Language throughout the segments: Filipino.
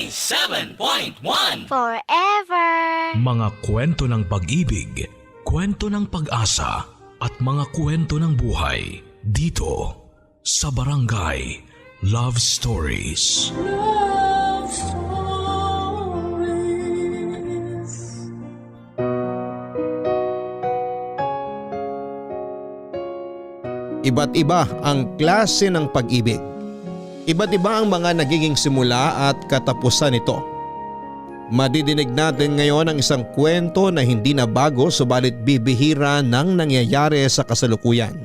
97.1 Forever. Mga kwento ng pag-ibig, kwento ng pag-asa at mga kwento ng buhay dito sa Barangay Love Stories. Love Stories. Iba't iba ang klase ng pag-ibig. Iba't iba ang mga nagiging simula at katapusan nito. Madidinig natin ngayon ang isang kwento na hindi na bago subalit bibihira nang nangyayari sa kasalukuyan.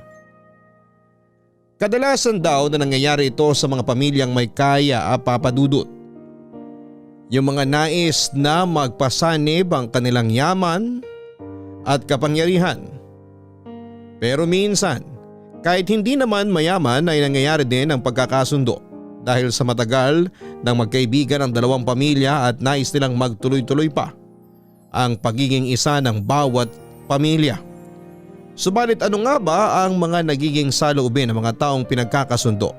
Kadalasan daw na nangyayari ito sa mga pamilyang may kaya papadudot. Yung mga nais na magpasanib ang kanilang yaman at kapangyarihan. Pero minsan, kahit hindi naman mayaman ay nangyayari din ang pagkakasundo dahil sa matagal ng magkaibigan ang dalawang pamilya at nais nilang magtuloy-tuloy pa ang pagiging isa ng bawat pamilya. Subalit ano nga ba ang mga nagiging saloobin ng mga taong pinagkakasundo?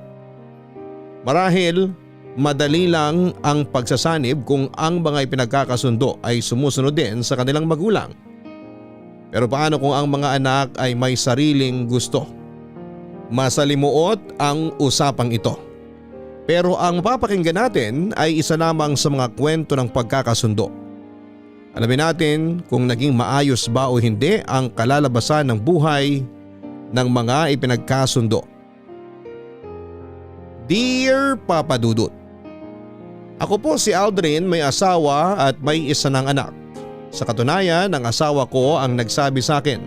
Marahil madali lang ang pagsasanib kung ang mga pinagkakasundo ay sumusunod din sa kanilang magulang. Pero paano kung ang mga anak ay may sariling gusto? Masalimuot ang usapang ito. Pero ang mapapakinggan natin ay isa lamang sa mga kwento ng pagkakasundo. Alamin natin kung naging maayos ba o hindi ang kalalabasan ng buhay ng mga ipinagkasundo. Dear Papa Dudut, ako po si Aldrin, may asawa at may isa ng anak. Sa katunayan, ang asawa ko ang nagsabi sa akin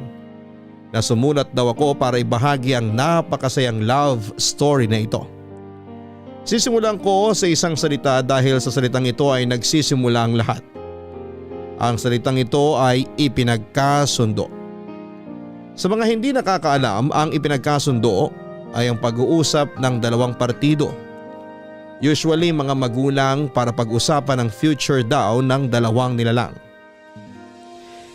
na sumulat daw ako para ibahagi ang napakasayang love story na ito. Sisimulan ko sa isang salita dahil sa salitang ito ay nagsisimula ang lahat. Ang salitang ito ay ipinagkasundo. Sa mga hindi nakakaalam, ang ipinagkasundo ay ang pag-uusap ng dalawang partido. Usually mga magulang para pag-usapan ang future daw ng dalawang nilalang.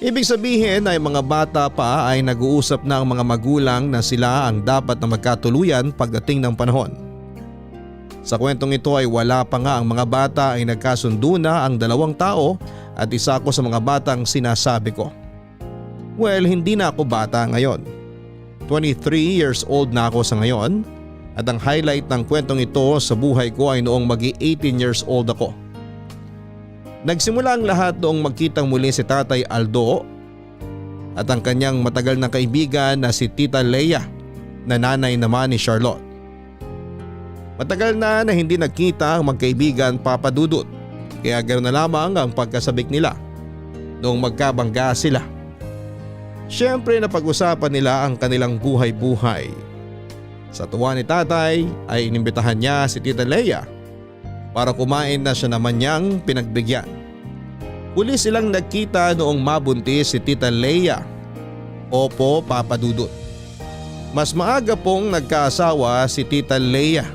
Ibig sabihin ay mga bata pa ay nag-uusap na ang mga magulang na sila ang dapat na magkatuluyan pagdating ng panahon. Sa kwentong ito ay wala pa nga ang mga bata ay nagkasundo na ang dalawang tao at isa ako sa mga batang sinasabi ko. Well, hindi na ako bata ngayon. 23 years old na ako sa ngayon at ang highlight ng kwentong ito sa buhay ko ay noong mag-18 years old ako. Nagsimula ang lahat noong magkitang muli si Tatay Aldo at ang kanyang matagal na kaibigan na si Tita Leia na nanay naman ni Charlotte. Matagal na hindi nagkita ang magkaibigan Papa Dudut kaya ganoon na lamang ang pagkasabik nila noong magkabangga sila. Siyempre napag-usapan nila ang kanilang buhay-buhay. Sa tuwa ni Tatay ay inimbitahan niya si Tita Leia para kumain na siya naman niyang pinagbigyan. Huli silang nagkita noong mabuntis si Tita Leia. Opo, Papa Dudut. Mas maaga pong nagkaasawa si Tita Leia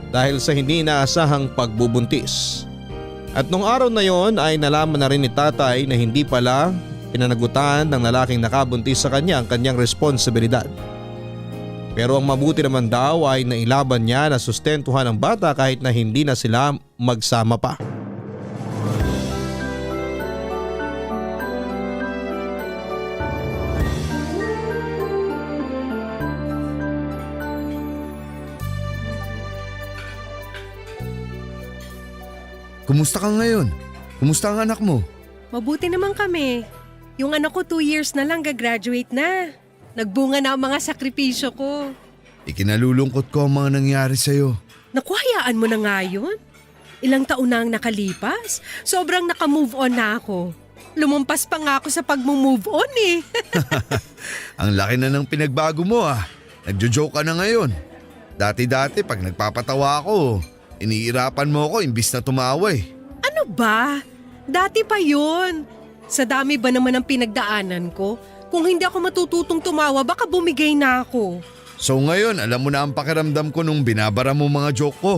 dahil sa hindi inaasahang pagbubuntis. At nung araw na yon ay nalaman na rin ni Tatay na hindi pala pinanagutan ng lalaking nakabuntis sa kanya ang kanyang responsibilidad. Pero ang mabuti naman daw ay nailaban niya na sustentuhan ang bata kahit na hindi na sila magsama pa. Kumusta ka ngayon? Kumusta ang anak mo? Mabuti naman kami. Yung anak ko 2 years na lang gagraduate na. Nagbunga na ang mga sakripisyo ko. Ikinalulungkot ko ang mga nangyari sa'yo. Naku, hayaan mo na nga yun. Ilang taon na ang nakalipas. Sobrang nakamove on na ako. Lumumpas pa nga ako sa pag-move on eh. Ang laki na ng pinagbago mo ah. Nagjo-joke ka na ngayon. Dati-dati pag nagpapatawa ako, iniirapan mo ako imbis na tumawa eh. Ano ba? Dati pa yun. Sa dami ba naman ang pinagdaanan ko? Kung hindi ako matututong tumawa, baka bumigay na ako. So ngayon, alam mo na ang pakiramdam ko nung binabara mo mga joke ko.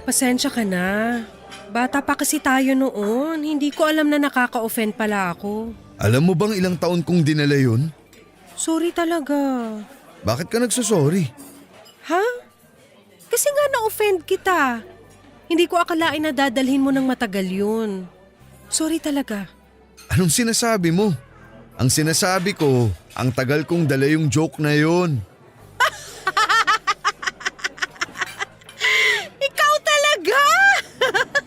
Pasensya ka na. Bata pa kasi tayo noon. Hindi ko alam na nakaka-offend pala ako. Alam mo bang ilang taon kong dinala yun? Sorry talaga. Bakit ka nagsusorry? Ha? Kasi nga na-offend kita. Hindi ko akalain na dadalhin mo ng matagal yun. Sorry talaga. Anong sinasabi mo? Ang sinasabi ko, ang tagal kong dala yung joke na yon. Ikaw talaga!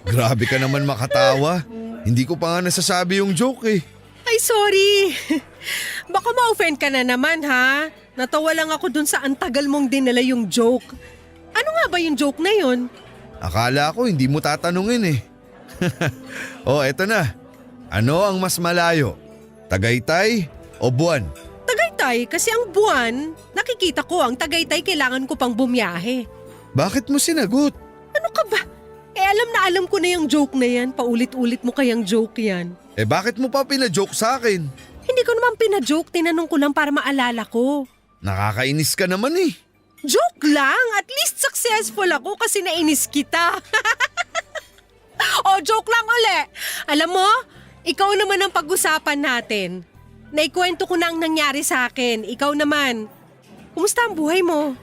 Grabe ka naman makatawa. Hindi ko pa nga nasasabi yung joke eh. Ay, sorry. Baka ma-offend ka na naman, ha? Natawa lang ako dun sa antagal mong dinala yung joke. Ano nga ba yung joke na yun? Akala ko hindi mo tatanungin eh. Oh, eto na. Ano ang mas malayo? Tagaytay o buwan? Tagaytay, kasi ang buwan, nakikita ko ang Tagaytay kailangan ko pang bumiyahe. Bakit mo sinagot? Ano ka ba? Alam na alam ko na yung joke na yan. Paulit-ulit mo kayang joke yan. Bakit mo pa pina-joke sa akin? Hindi ko naman pina-joke, tinanong ko lang para maalala ko. Nakakainis ka naman eh. Joke lang, at least successful ako kasi nainis kita. Joke lang uli. Alam mo, ikaw naman ang pag-usapan natin. Naikwento ko na ang nangyari sa akin. Ikaw naman. Kumusta ang buhay mo?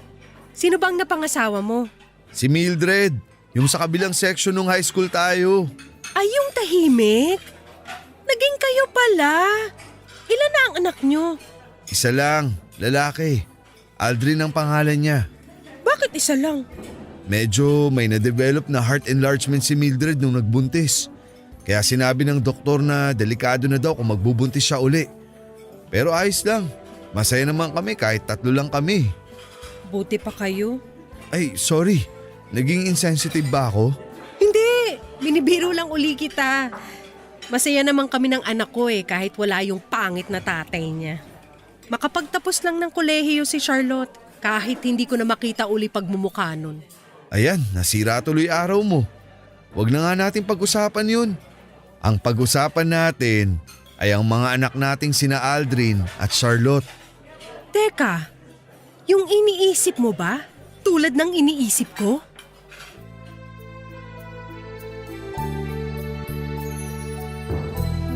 Sino bang napangasawa mo? Si Mildred, yung sa kabilang section nung high school tayo. Ay, yung tahimik? Naging kayo pala. Ilan na ang anak nyo? Isa lang, lalaki. Aldrin ang pangalan niya. Bakit isa lang? Medyo may na-develop na heart enlargement si Mildred nung nagbuntis. Kaya sinabi ng doktor na delikado na daw kung magbubuntis siya uli. Pero ayos lang. Masaya naman kami kahit 3 lang kami. Buti pa kayo. Ay, sorry. Naging insensitive ba ako? Hindi, binibiro lang uli kita. Masaya naman kami ng anak ko kahit wala yung pangit na tatay niya. Makapagtapos lang ng kolehiyo si Charlotte kahit hindi ko na makita uli pagmumukha nun. Ayan, nasira tuloy araw mo. Huwag na nga natin pag-usapan yun. Ang pag-usapan natin ay ang mga anak nating sina Aldrin at Charlotte. Teka, yung iniisip mo ba? Tulad ng iniisip ko?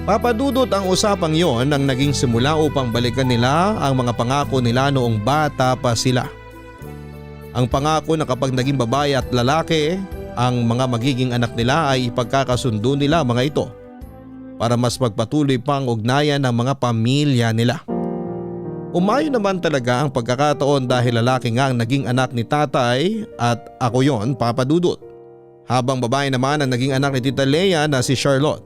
Papadudot ang usapang yon ang naging simula upang balikan nila ang mga pangako nila noong bata pa sila. Ang pangako na kapag naging babae at lalaki, ang mga magiging anak nila ay ipagkakasundo nila mga ito para mas magpatuloy pa ang ugnayan ng mga pamilya nila. Umayon naman talaga ang pagkakataon dahil lalaki nga ang naging anak ni tatay at ako yon, Papadudot. Habang babae naman ang naging anak ni Tita Lea na si Charlotte.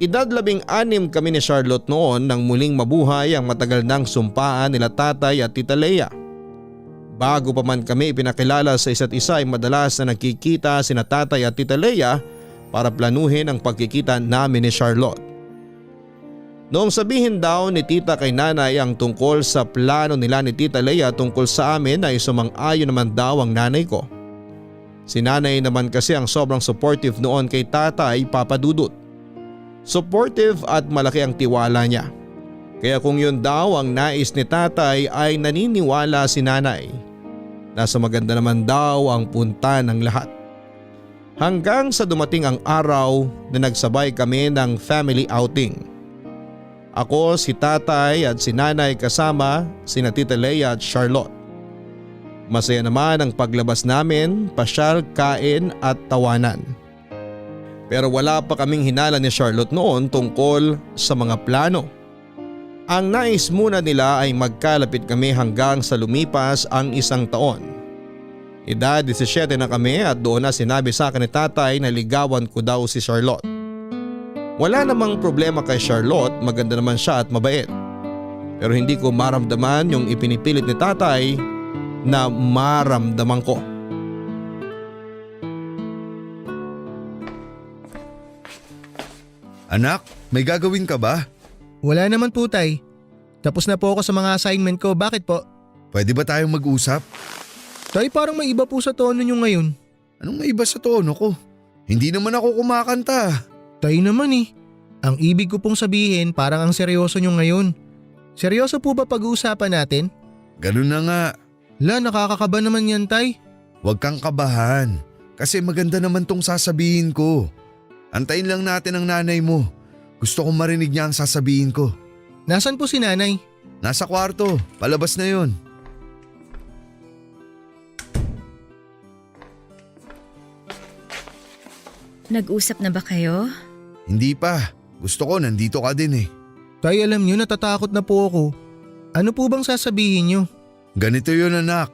Edad 16 kami ni Charlotte noon nang muling mabuhay ang matagal nang sumpaan nila tatay at Tita Lea. Bago pa man kami ipinakilala sa isa't isa ay madalas na nagkikita sina tatay at Tita Lea para planuhin ang pagkikita namin ni Charlotte. Noong sabihin daw ni tita kay nanay ang tungkol sa plano nila ni Tita Lea tungkol sa amin ay sumang-ayon naman daw ang nanay ko. Si nanay naman kasi ang sobrang supportive noon kay tatay, Papadudot. Supportive at malaki ang tiwala niya. Kaya kung yun daw ang nais ni tatay ay naniniwala si nanay. Nasa maganda naman daw ang punta ng lahat. Hanggang sa dumating ang araw na nagsabay kami ng family outing. Ako, si tatay at si nanay kasama sina Tita Lea at Charlotte. Masaya naman ang paglabas namin, pasyal, kain at tawanan. Pero wala pa kaming hinala ni Charlotte noon tungkol sa mga plano. Ang nais muna nila ay magkalapit kami hanggang sa lumipas ang 1 taon. Edad 17 na kami at doon na sinabi sa akin ni tatay na ligawan ko daw si Charlotte. Wala namang problema kay Charlotte, maganda naman siya at mabait. Pero hindi ko maramdaman yung ipinipilit ni tatay na maramdaman ko. Anak, may gagawin ka ba? Wala naman po, tay. Tapos na po ako sa mga assignment ko. Bakit po? Pwede ba tayong mag-usap? Tay, parang may iba po sa tono nyo ngayon. Anong may iba sa tono ko? Hindi naman ako kumakanta. Tay naman eh. Ang ibig ko pong sabihin parang ang seryoso nyo ngayon. Seryoso po ba pag-uusapan natin? Ganun na nga. La, nakakakaba naman yan, tay. Huwag kang kabahan. Kasi maganda naman tong sasabihin ko. Antayin lang natin ang nanay mo. Gusto kong marinig niya ang sasabihin ko. Nasaan po si nanay? Nasa kwarto, palabas na yun. Nag-usap na ba kayo? Hindi pa. Gusto ko nandito ka din eh. Tay, alam niyo natatakot na po ako. Ano po bang sasabihin niyo? Ganito yun anak.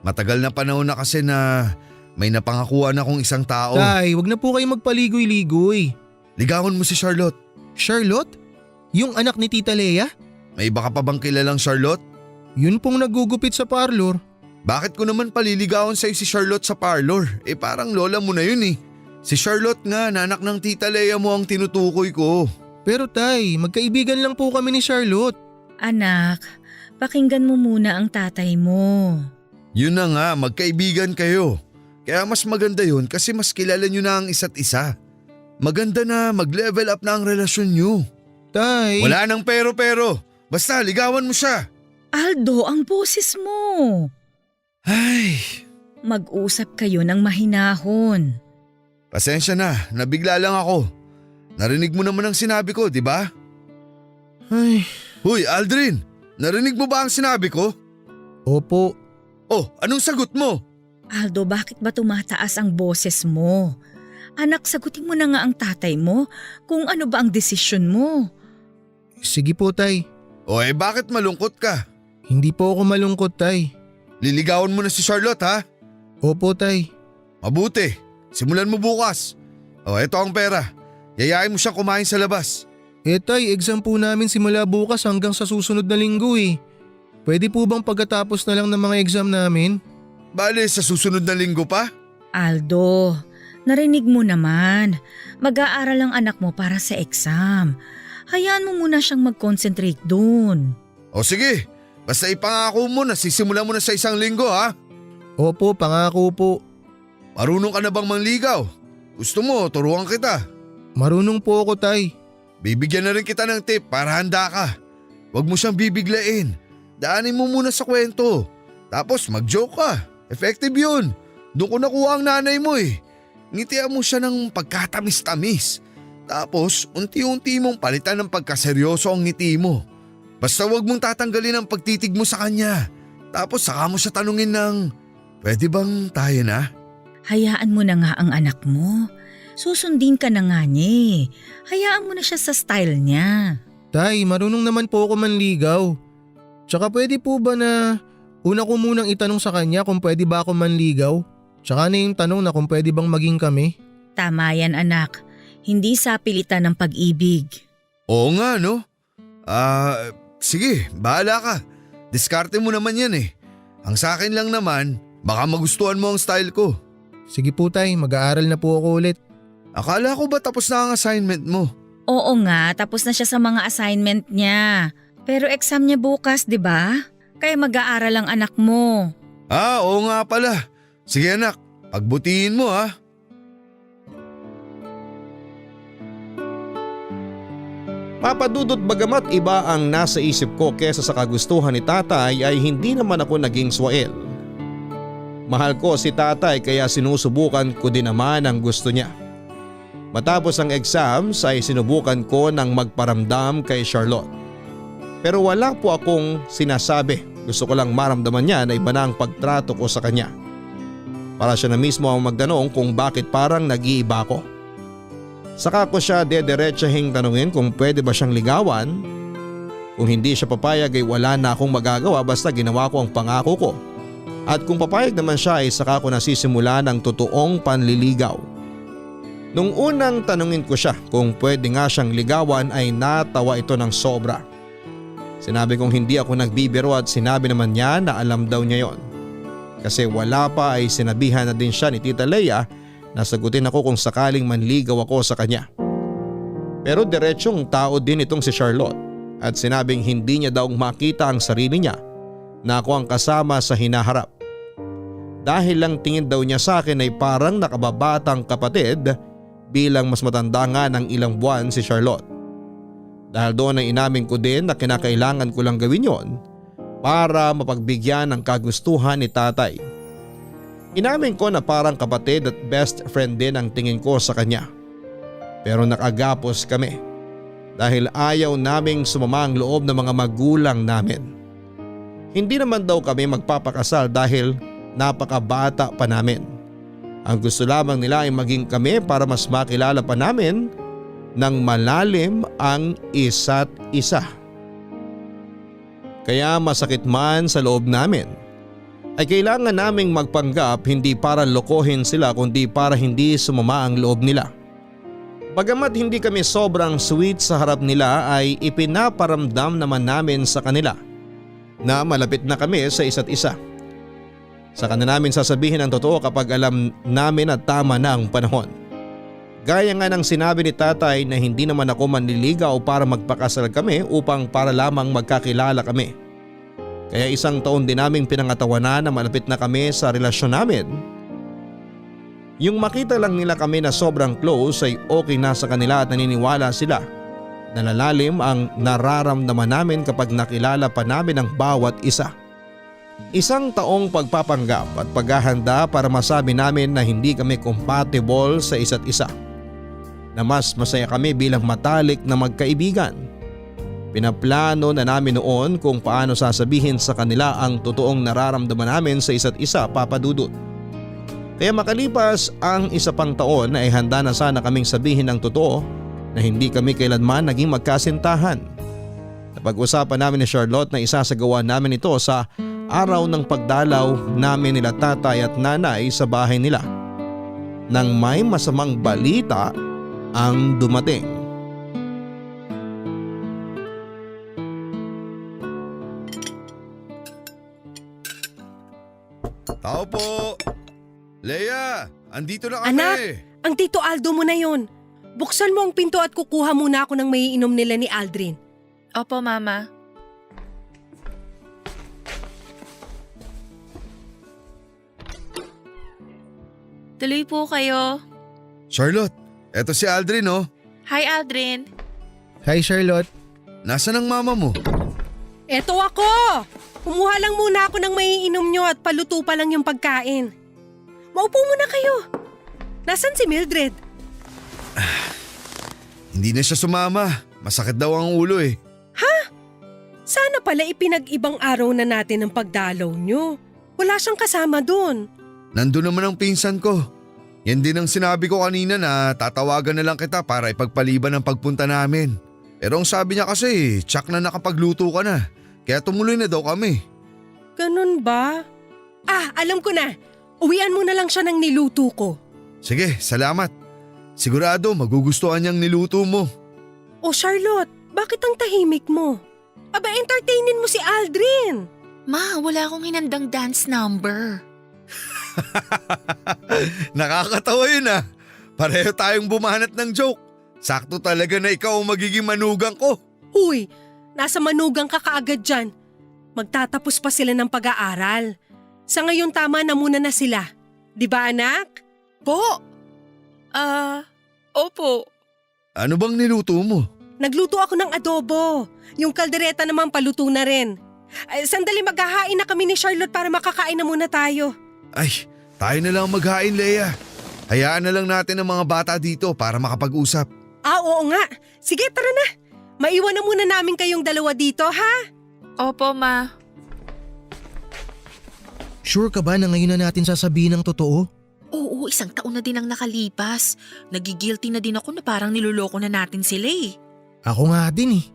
Matagal na panahon na kasi na may napangakuan akong isang tao. Tay, wag na po kayo magpaligoy-ligoy. Ligawan mo si Charlotte. Charlotte? Yung anak ni Tita Lea? May iba ka pa bang kilalang Charlotte? Yun pong nagugupit sa parlor. Bakit ko naman paliligawan sa'yo si Charlotte sa parlor? Parang lola mo na yun eh. Si Charlotte nga, nanak ng Tita Lea mo ang tinutukoy ko. Pero tay, magkaibigan lang po kami ni Charlotte. Anak, pakinggan mo muna ang tatay mo. Yun na nga, magkaibigan kayo. Kaya mas maganda yun kasi mas kilala nyo na ang isa't isa. Maganda na mag-level up na ang relasyon nyo. Tay… Wala nang pero-pero. Basta ligawan mo siya. Aldo, ang boses mo. Ay, Mag-usap kayo ng mahinahon. pasensya na, nabigla lang ako. Narinig mo naman ang sinabi ko, di ba? Ay… Huy, Aldrin, narinig mo ba ang sinabi ko? Opo. Oh, anong sagot mo? Aldo, bakit ba tumataas ang boses mo? Anak, sagutin mo na nga ang tatay mo kung ano ba ang desisyon mo. Sige po tay. O bakit malungkot ka? Hindi po ako malungkot tay. Liligawan mo na si Charlotte ha? Opo tay. Mabuti, simulan mo bukas. O eto ang pera, yayain mo siyang kumain sa labas. Tay, exam po namin simula bukas hanggang sa susunod na linggo eh. Pwede po bang pagkatapos na lang ng mga exam namin? Bale, sa susunod na linggo pa? Aldo, narinig mo naman. Mag-aaral ang anak mo para sa exam. Hayaan mo muna siyang mag-concentrate dun. O sige, basta ipangako mo na sisimula mo na sa isang linggo ha? Opo, pangako po. Marunong ka na bang manligaw? Gusto mo, turuan kita. Marunong po ako tay. Bibigyan na rin kita ng tip para handa ka. Huwag mo siyang bibiglain. Daanin mo muna sa kwento. Tapos mag-joke ka. Effective yun. Doon ko nakuha ang nanay mo eh. Ngitian mo siya ng pagkatamis-tamis. Tapos unti-unti mong palitan ng pagkaseryoso ang ngiti mo. Basta huwag mong tatanggalin ang pagtitig mo sa kanya. Tapos saka mo siya tanungin ng, pwede bang tayo na? Hayaan mo na nga ang anak mo. Susundin ka na nga niya. Hayaan mo na siya sa style niya. Tay, marunong naman po ako manligaw. Tsaka pwede po ba na una ko munang itanong sa kanya kung pwede ba ako manligaw? Tsaka na yung tanong na kung pwede bang maging kami? Tama yan anak. Hindi sa pilitan ng pag-ibig. Oo nga no. Sige, bahala ka. Diskarte mo naman yan eh. Ang sa akin lang naman, baka magustuhan mo ang style ko. Sige po tay, mag-aaral na po ako ulit. Akala ko ba tapos na ang assignment mo? Oo nga, tapos na siya sa mga assignment niya. Pero exam niya bukas, di ba? Kaya mag-aaral ang anak mo. Oo nga pala. Sige anak, pagbutihin mo ha. Papadudot bagamat iba ang nasa isip ko kesa sa kagustuhan ni tatay ay hindi naman ako naging swael. Mahal ko si tatay kaya sinusubukan ko din naman ang gusto niya. Matapos ang exams ay sinubukan ko ng magparamdam kay Charlotte. Pero wala po akong sinasabi. Gusto ko lang maramdaman niya na iba na ang pagtrato ko sa kanya. Para siya na mismo ang magtanong kung bakit parang nag-iiba ko. Saka ko siya dederetsahing tanungin kung pwede ba siyang ligawan. Kung hindi siya papayag ay wala na akong magagawa basta ginawa ko ang pangako ko. At kung papayag naman siya ay saka ko nasisimula ng totoong panliligaw. Nung unang tanungin ko siya kung pwede nga siyang ligawan ay natawa ito ng sobra. Sinabi kong hindi ako nagbibiro at sinabi naman niya na alam daw niya yon. Kasi wala pa ay sinabihan na din siya ni Tita Lea na sagutin ako kung sakaling manligaw ako sa kanya. Pero diretsyong tao din itong si Charlotte at sinabing hindi niya daw makita ang sarili niya na ako ang kasama sa hinaharap. Dahil lang tingin daw niya sa akin ay parang nakababatang kapatid bilang mas matanda nga ng ilang buwan si Charlotte. Dahil doon ay inamin ko din na kinakailangan ko lang gawin yon para mapagbigyan ng kagustuhan ni tatay. Inamin ko na parang kapatid at best friend din ang tingin ko sa kanya. Pero nakagapos kami dahil ayaw naming sumama ang loob ng mga magulang namin. Hindi naman daw kami magpapakasal dahil napakabata pa namin. Ang gusto lamang nila ay maging kami para mas makilala pa namin ng malalim ang isa't isa. Kaya masakit man sa loob namin, ay kailangan naming magpanggap hindi para lokohin sila kundi para hindi sumama ang loob nila. Bagamat hindi kami sobrang sweet sa harap nila ay ipinaparamdam naman namin sa kanila na malapit na kami sa isa't isa. Saka na namin sasabihin ang totoo kapag alam namin na tama na ang panahon. Gaya nga ng sinabi ni tatay na hindi naman ako manliligaw para magpakasal kami upang para lamang magkakilala kami. Kaya 1 taon din naming pinangatawanan na malapit na kami sa relasyon namin. Yung makita lang nila kami na sobrang close ay okay na sa kanila at naniniwala sila na lalalim ang nararamdaman namin kapag nakilala pa namin ang bawat isa. 1 taong pagpapanggap at paghahanda para masabi namin na hindi kami compatible sa isa't isa. Na mas masaya kami bilang matalik na magkaibigan. Pinaplano na namin noon kung paano sasabihin sa kanila ang totoong nararamdaman namin sa isa't isa, Papa Dudut. Kaya makalipas ang 1 pang taon ay handa na sana kaming sabihin ang totoo na hindi kami kailanman naging magkasintahan. Napag-usapan namin ni Charlotte na isasagawa namin ito sa araw ng pagdalaw namin nila tatay at nanay sa bahay nila. Nang may masamang balita ang dumating. Tao po! Leia, andito na kami! Anak! Ang Tito Aldo mo na yon. Buksan mo ang pinto at kukuha muna ako ng maiinom nila ni Aldrin. Opo, Mama. Tuloy po kayo. Charlotte, eto si Aldrin oh. Hi, Aldrin. Hi Charlotte. Nasaan ang mama mo? Eto ako! Kumuha lang muna ako ng maiinom nyo at paluto pa lang yung pagkain. Maupo muna kayo. Nasaan si Mildred? Hindi na siya sumama. Masakit daw ang ulo eh. Sana pala ipinag-ibang araw na natin ang pagdalaw nyo. Wala siyang kasama doon. Nandun naman ang pinsan ko. Yan din ang sinabi ko kanina na tatawagan na lang kita para ipagpaliban ang pagpunta namin. Pero ang sabi niya kasi, tsak na nakapagluto ka na. Kaya tumuloy na daw kami. Ganun ba? Alam ko na. Uwian mo na lang siya ng niluto ko. Sige, salamat. Sigurado magugustuhan niyang niluto mo. O Charlotte, bakit ang tahimik mo? Aba, entertainin mo si Aldrin. Ma, wala akong hinandang dance number. Nakakatawa yun ah. Pareho tayong bumanat ng joke. Sakto talaga na ikaw ang magiging manugang ko. Huy, nasa manugang ka kaagad dyan. Magtatapos pa sila ng pag-aaral. Sa ngayon tama na muna na sila. Di ba anak? Po? Opo. Ano bang niluto mo? Nagluto ako ng adobo. Yung kaldereta naman paluto na rin. Sandali maghahain na kami ni Charlotte para makakain na muna tayo. Ay, tayo na lang maghain, Leia. Hayaan na lang natin ang mga bata dito para makapag-usap. Oo nga. Sige, tara na. Maiwan na muna namin kayong dalawa dito, ha? Opo, Ma. Sure ka ba na ngayon na natin sasabihin ang totoo? Oo, 1 taon na din ang nakalipas. Nagigilty na din ako na parang niloloko na natin sila eh. Ako nga din eh.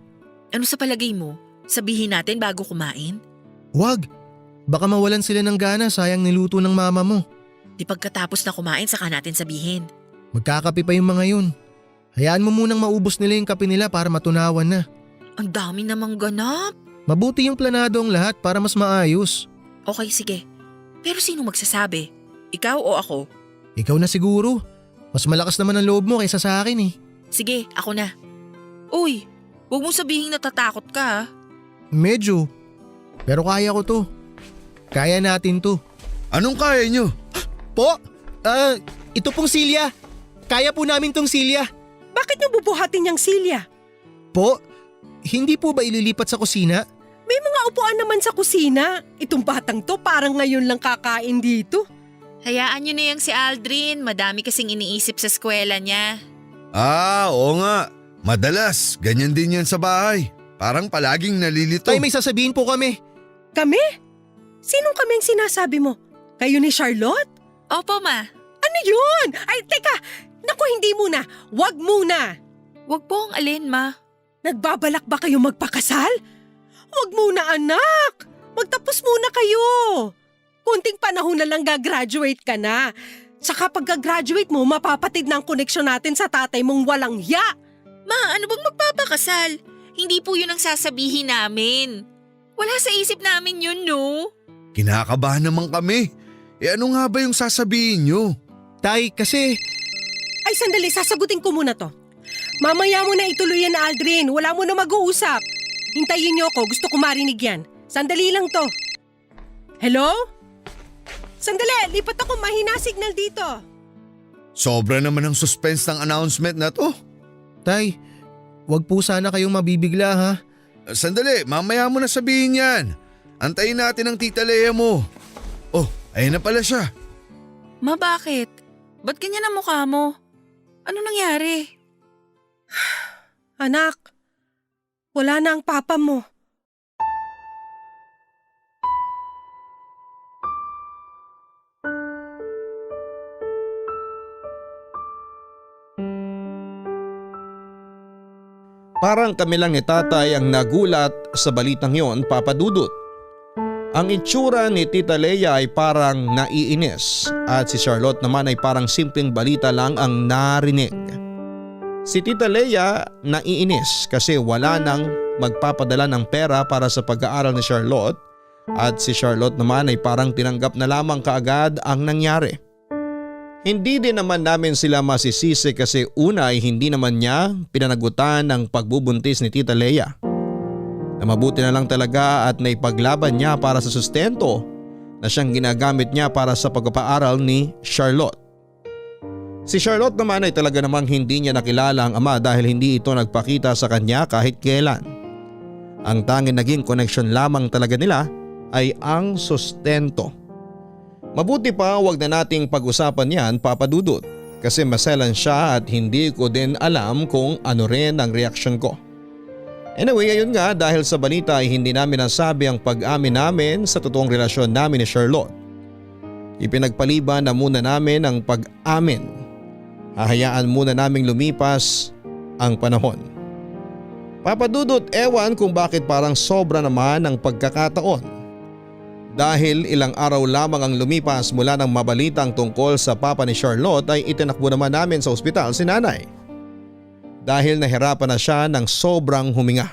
Ano sa palagay mo? Sabihin natin bago kumain? Wag. Baka mawalan sila ng gana, sayang niluto ng mama mo. Di pagkatapos na kumain saka natin sabihin. Magkakape pa yung mga yun. Hayaan mo munang maubos nila yung kape nila para matunawan na. Ang dami namang ganap. Mabuti yung planado ang lahat para mas maayos. Okay, sige. Pero sino magsasabi? Ikaw o ako? Ikaw na siguro. Mas malakas naman ang loob mo kaysa sa akin eh. Sige, ako na. Uy, huwag mong sabihin natatakot ka. Medyo. Pero kaya ko to. Kaya natin to. Anong kaya nyo? Po? Ito pong silya. Kaya po namin tong silya. Bakit niyo bubuhatin yung silya? Po? Hindi po ba ililipat sa kusina? May mga upuan naman sa kusina. Itong batang to parang ngayon lang kakain dito. Hayaan nyo na yung si Aldrin. Madami kasing iniisip sa eskwela niya. Oo nga. Madalas, ganyan din yan sa bahay. Parang palaging nalilito. Tay, may sasabihin po kami. Kami? Sinong kami ang sinasabi mo? Kayo ni Charlotte? Opo, Ma. Ano Ano yun? Ay, teka! Naku, hindi muna. Wag muna. Wag po ang alin, Ma. Nagbabalak ba kayo magpakasal? Wag muna, anak. Magtapos muna kayo. Kunting panahon na lang gagraduate ka na. Saka pag gagraduate mo, mapapatid na ang koneksyon natin sa tatay mong walang hiya. Ma, ano bang magpapakasal? Hindi po yun ang sasabihin namin. Wala sa isip namin yun, no? Kinakabahan naman kami. Ano nga ba yung sasabihin nyo? Tay, kasi… Ay, sandali, sasagutin ko muna to. Mamaya mo na ituloy yan, Aldrin. Wala mo na mag-uusap. Hintayin niyo ako, gusto ko marinig yan. Sandali lang to. Hello? Sandali, lipat ako, mahina signal dito. Sobra naman ang suspense ng announcement na to. Tay, wag po sana kayong mabibigla ha. Sandali, mamaya mo na sabihin yan. Antayin natin ang tita Lea mo. Oh, ayun na pala siya. Ma, bakit? Ba't ganyan ang mukha mo? Ano nangyari? Anak, wala na ang papa mo. Parang kami lang ni tatay ang nagulat sa balitang yon, Papa Dudut. Ang itsura ni Tita Lea ay parang naiinis at si Charlotte naman ay parang simpleng balita lang ang narinig. Si Tita Lea naiinis kasi wala nang magpapadala ng pera para sa pag-aaral ni Charlotte at si Charlotte naman ay parang tinanggap na lamang kaagad ang nangyari. Hindi din naman namin sila masisisi kasi una ay hindi naman niya pinanagutan ng pagbubuntis ni Tita Lea. Na mabuti na lang talaga at naipaglaban niya para sa sustento na siyang ginagamit niya para sa pagpapaaral ni Charlotte. Si Charlotte naman ay talaga namang hindi niya nakilala ang ama dahil hindi ito nagpakita sa kanya kahit kailan. Ang tanging naging connection lamang talaga nila ay ang sustento. Mabuti pa wag na nating pag-usapan yan, Papa Dudut, kasi maselan siya at hindi ko din alam kung ano rin ang reaksyon ko. Anyway, ayun nga, dahil sa balita ay hindi namin nasabi ang pag-amin namin sa totoong relasyon namin ni Charlotte. Ipinagpaliban na muna namin ang pag-amin. Hahayaan muna naming lumipas ang panahon. Papa Dudut, ewan kung bakit parang sobra naman ang pagkakataon. Dahil ilang araw lamang ang lumipas mula ng mabalitang tungkol sa papa ni Charlotte ay itinakbo naman namin sa ospital si nanay. Dahil nahirapan na siya ng sobrang huminga.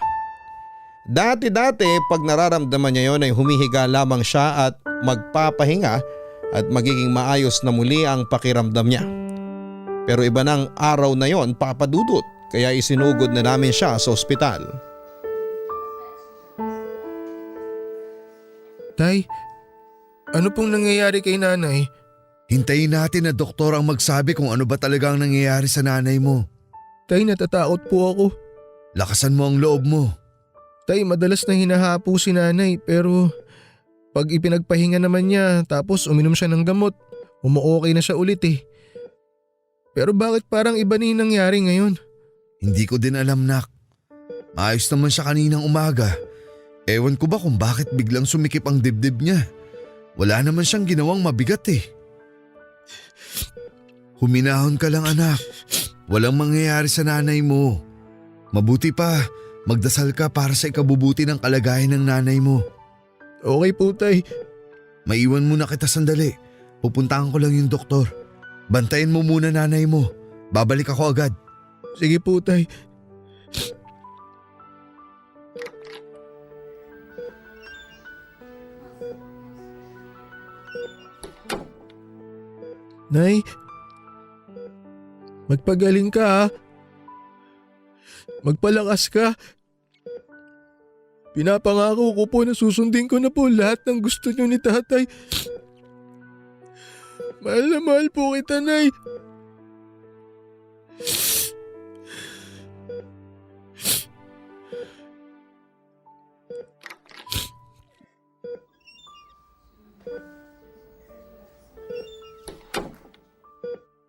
Dati-dati pag nararamdaman niya yon ay humihiga lamang siya at magpapahinga at magiging maayos na muli ang pakiramdam niya. Pero iba ng araw na yon, Papa Dudut, kaya isinugod na namin siya sa ospital. Tay, ano pong nangyayari kay nanay? Hintayin natin na doktor ang magsabi kung ano ba talaga ang nangyayari sa nanay mo. Tay, natatakot po ako. Lakasan mo ang loob mo. Tay, madalas na hinahapo si nanay pero pag ipinagpahinga naman niya tapos uminom siya ng gamot, umu-okay na siya ulit eh. Pero bakit parang iba na yung nangyari ngayon? Hindi ko din alam, nak. Maayos naman siya kaninang umaga. Ewan ko ba kung bakit biglang sumikip ang dibdib niya. Wala naman siyang ginawang mabigat eh. Huminahon ka lang, anak. Walang mangyayari sa nanay mo. Mabuti pa, magdasal ka para sa ikabubuti ng kalagayan ng nanay mo. Okay po, tay. Maiwan muna kita sandali. Pupuntahan ko lang yung doktor. Bantayan mo muna nanay mo. Babalik ako agad. Sige po, tay. Nay, magpagaling ka ha. Magpalakas ka. Pinapangako ko po na susundin ko na po lahat ng gusto niyo ni tatay. Mahal na mahal po kita, Nay.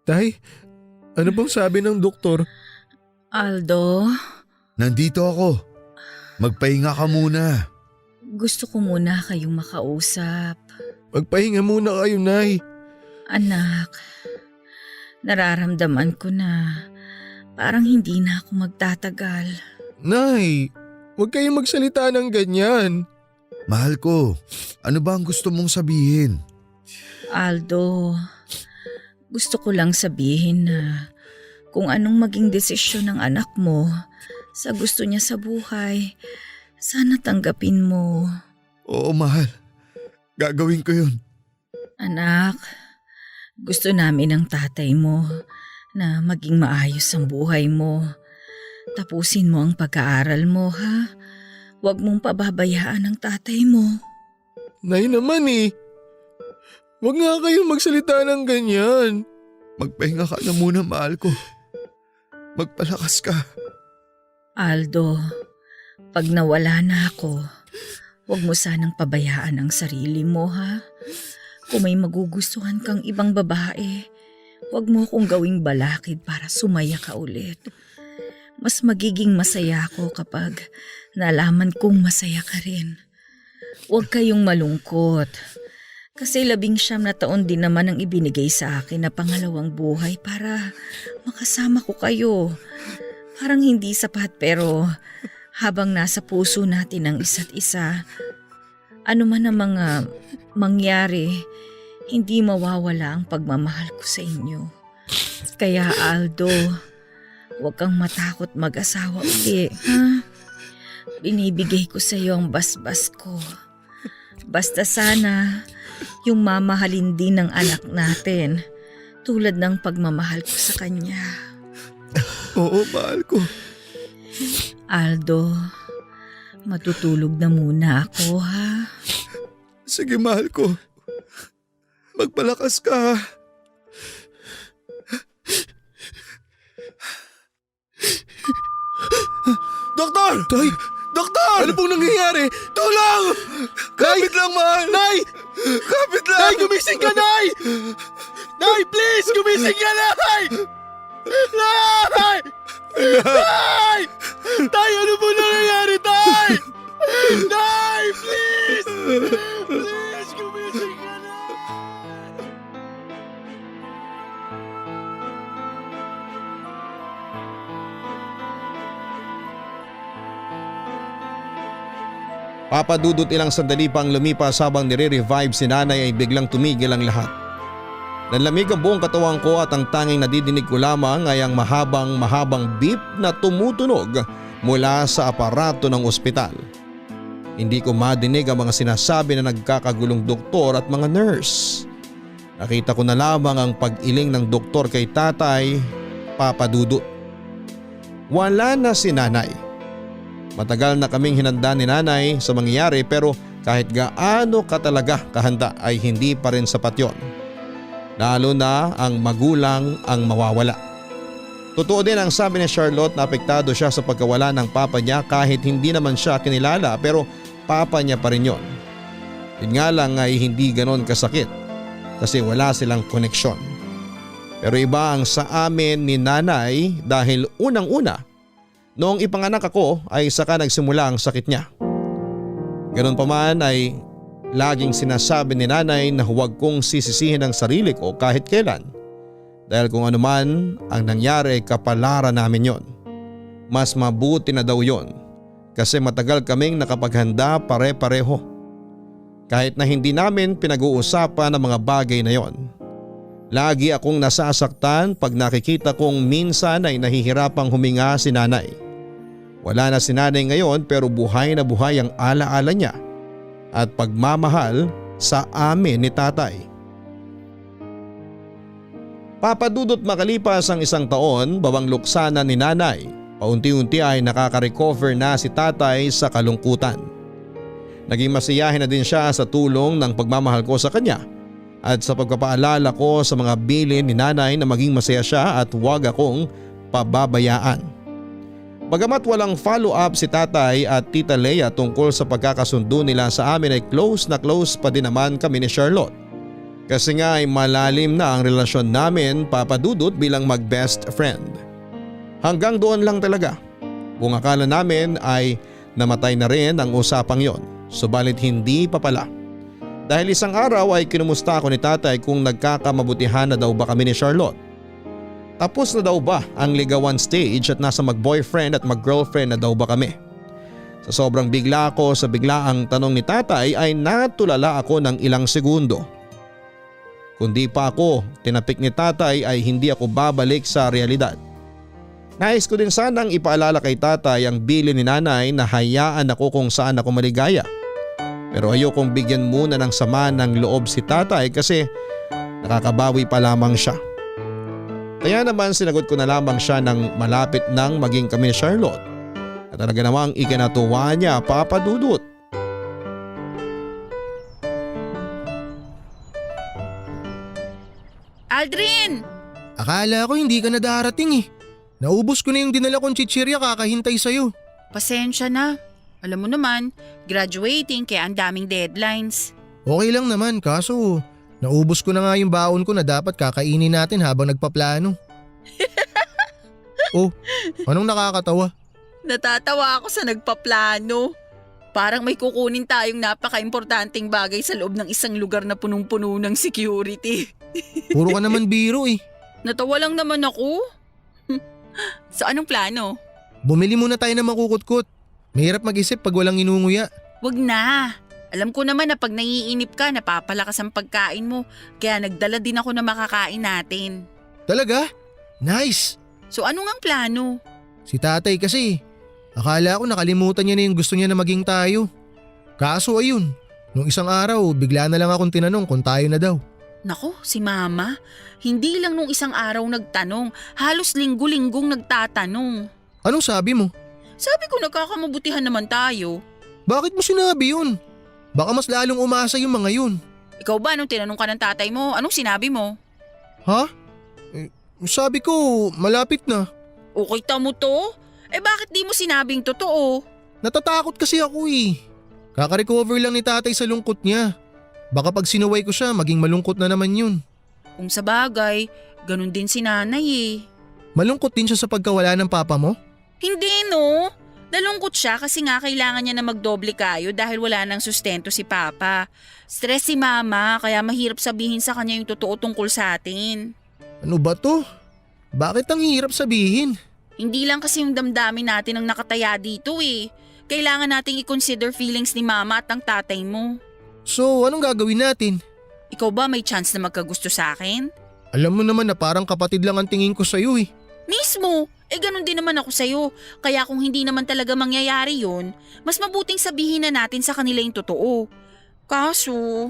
Tay, ano bang sabi ng doktor? Aldo, Nandito ako. Magpahinga ka muna. gusto ko muna kayong makausap. Magpahinga muna kayo, Nay. Anak, Nararamdaman ko na parang hindi na ako magtatagal. Nay, huwag kayong magsalita ng ganyan. Mahal ko, ano ba ang gusto mong sabihin? Aldo, gusto ko lang sabihin na kung anong maging desisyon ng anak mo sa gusto niya sa buhay, sana tanggapin mo. Oo, mahal. Gagawin ko yun. Anak, gusto namin ng tatay mo na maging maayos ang buhay mo. Tapusin mo ang pag-aaral mo, ha? Huwag mong pababayaan ang tatay mo. Nay naman eh. Huwag nga kayong magsalita ng ganyan. Magpahinga ka na muna, mahal ko. Magpalakas ka. Aldo, pag nawala na ako, huwag mo sanang pabayaan ang sarili mo, ha? Kung may magugustuhan kang ibang babae, huwag mo kong gawing balakid para sumaya ka ulit. Mas magiging masaya ako kapag nalaman kong masaya ka rin. Huwag kayong malungkot. Kasi 19 na taon din naman ang ibinigay sa akin na pangalawang buhay para makasama ko kayo. Parang hindi sapat pero habang nasa puso natin ang isa't isa, ano man ang mga mangyari, hindi mawawala ang pagmamahal ko sa inyo. Kaya Aldo, huwag kang matakot mag-asawa uli, ha? Binibigay ko sa iyo ang basbas ko. Basta sana yung mamahalin din ng anak natin tulad ng pagmamahal ko sa kanya. Oo, mahal ko. Aldo, matutulog na muna ako, ha? Sige, mahal ko. Magpalakas ka. Doktor! Tay, Doktor! ano pong nangyayari? Tulong! Kapit lang, mahal! Nay! Kapit lang! Nay, gumising ka, Nay! Nay, please! Gumising ka, Nay! Nay! Nay! Tay, ano po nangyayari, Tay? Nay, please! Please, gumising ka, Nay! Papadudot ilang sandali pang lumipas habang nire-revive si nanay ay biglang tumigil ang lahat. Nanlamig ang buong katawan ko at ang tanging nadidinig ko lamang ay ang mahabang beep na tumutunog mula sa aparato ng ospital. Hindi ko madinig ang mga sinasabi na nagkakagulong doktor at mga nurse. Nakita ko na lamang ang pag-iling ng doktor kay tatay, Papadudot. Wala na si nanay. Matagal na kaming hinanda ni nanay sa mangyayari pero kahit gaano ka talaga kahanda ay hindi pa rin sapat yon. Lalo na ang magulang ang mawawala. Totoo din ang sabi ni Charlotte na apektado siya sa pagkawala ng papa niya kahit hindi naman siya kinilala pero papa niya pa rin yon. Yun nga lang ay hindi ganon kasakit kasi wala silang koneksyon. Pero iba ang sa amin ni nanay dahil unang-una, noong ipanganak ako ay saka nagsimula ang sakit niya. Ganon pa man ay laging sinasabi ni nanay na huwag kong sisisihin ang sarili ko kahit kailan. Dahil kung ano man ang nangyari kapalaran namin yon. Mas mabuti na daw yon kasi matagal kaming nakapaghanda pare-pareho. Kahit na hindi namin pinag-uusapan ang mga bagay na yon. Lagi akong nasasaktan pag nakikita kong minsan ay nahihirapang huminga si nanay. Wala na si nanay ngayon pero buhay na buhay ang alaala niya at pagmamahal sa amin ni tatay. Papadudot makalipas ang 1 taon, babang luksana ni nanay, paunti-unti ay nakaka-recover na si tatay sa kalungkutan. Naging masiyahin na din siya sa tulong ng pagmamahal ko sa kanya at sa pagpapaalala ko sa mga bilin ni nanay na maging masaya siya at huwag akong pababayaan. Bagamat walang follow-up si tatay at tita Leia tungkol sa pagkakasundo nila sa amin ay close na close pa din naman kami ni Charlotte. Kasi nga ay malalim na ang relasyon namin, Papadudot, bilang mag-best friend. Hanggang doon lang talaga. Kung akala namin ay namatay na rin ang usapang yon, subalit hindi pa pala. Dahil isang araw ay kinumusta ako ni tatay kung nagkakamabutihan na daw ba kami ni Charlotte. Tapos na daw ba ang ligawan stage at nasa mag-boyfriend at mag-girlfriend na daw ba kami? Sa sobrang bigla ko sa biglaang tanong ni tatay ay natulala ako ng ilang segundo. Kundi pa ako tinapik ni tatay ay hindi ako babalik sa realidad. Nais ko din sanang ipaalala kay tatay ang bilin ni nanay na hayaan ako kung saan ako maligaya. Pero ayokong bigyan muna ng sama ng loob si tatay kasi nakakabawi pa lamang siya. Kaya naman sinagot ko na lamang siya nang malapit nang maging kami ni Charlotte. At talaga namang ikinatuwa niya, Papa Dudut. Aldrin! Akala ko hindi ka na darating eh. Naubos ko na yung dinala kong chichirya kakahintay sa'yo. Pasensya na. Alam mo naman, graduating kaya ang daming deadlines. Okay lang naman kaso naubos ko na nga yung baon ko na dapat kakainin natin habang nagpaplano. Oh, anong nakakatawa? Natatawa ako sa nagpaplano. Parang may kukunin tayong napaka-importanting bagay sa loob ng isang lugar na punong-puno ng security. Puro ka naman biro eh. Natawa lang naman ako. So anong plano? Bumili muna tayo ng makukutkot. Mahirap mag-isip pag walang inunguya. Wag na. Alam ko naman na pag naiinip ka, napapalakas ang pagkain mo. Kaya nagdala din ako na makakain natin. Talaga? Nice! So ano ngang plano? Si tatay kasi, akala ko nakalimutan niya na yung gusto niya na maging tayo. Kaso ayun, nung isang araw bigla na lang akong tinanong kung tayo na daw. Nako, si mama. Hindi lang nung isang araw nagtanong, halos linggo-linggong nagtatanong. Anong sabi mo? Sabi ko nagkakamabutihan naman tayo. Bakit mo sinabi yun? Baka mas lalong umasa yung mga yun. Ikaw ba nung tinanong ka ng tatay mo, anong sinabi mo? Ha? Sabi ko, malapit na. Okay mo to? Bakit di mo sinabing totoo? Natatakot kasi ako eh. Kaka-recover lang ni tatay sa lungkot niya. Baka pag sinuway ko siya, maging malungkot na naman yun. Kung sa bagay, ganun din si nanay eh. Malungkot din siya sa pagkawala ng papa mo? Hindi no. Nalungkot siya kasi nga kailangan niya na magdoble kayo dahil wala nang sustento si papa. Stress si mama kaya mahirap sabihin sa kanya yung totoo tungkol sa atin. Ano ba to? Bakit ang hirap sabihin? Hindi lang kasi yung damdamin natin ang nakataya dito eh. Kailangan nating i-consider feelings ni mama at ng tatay mo. So, anong gagawin natin? Ikaw ba may chance na magkagusto sa akin? Alam mo naman na parang kapatid lang ang tingin ko sa'yo eh. Mismo! Ganun din naman ako sa'yo. Kaya kung hindi naman talaga mangyayari yun, mas mabuting sabihin na natin sa kanila yung totoo. Kaso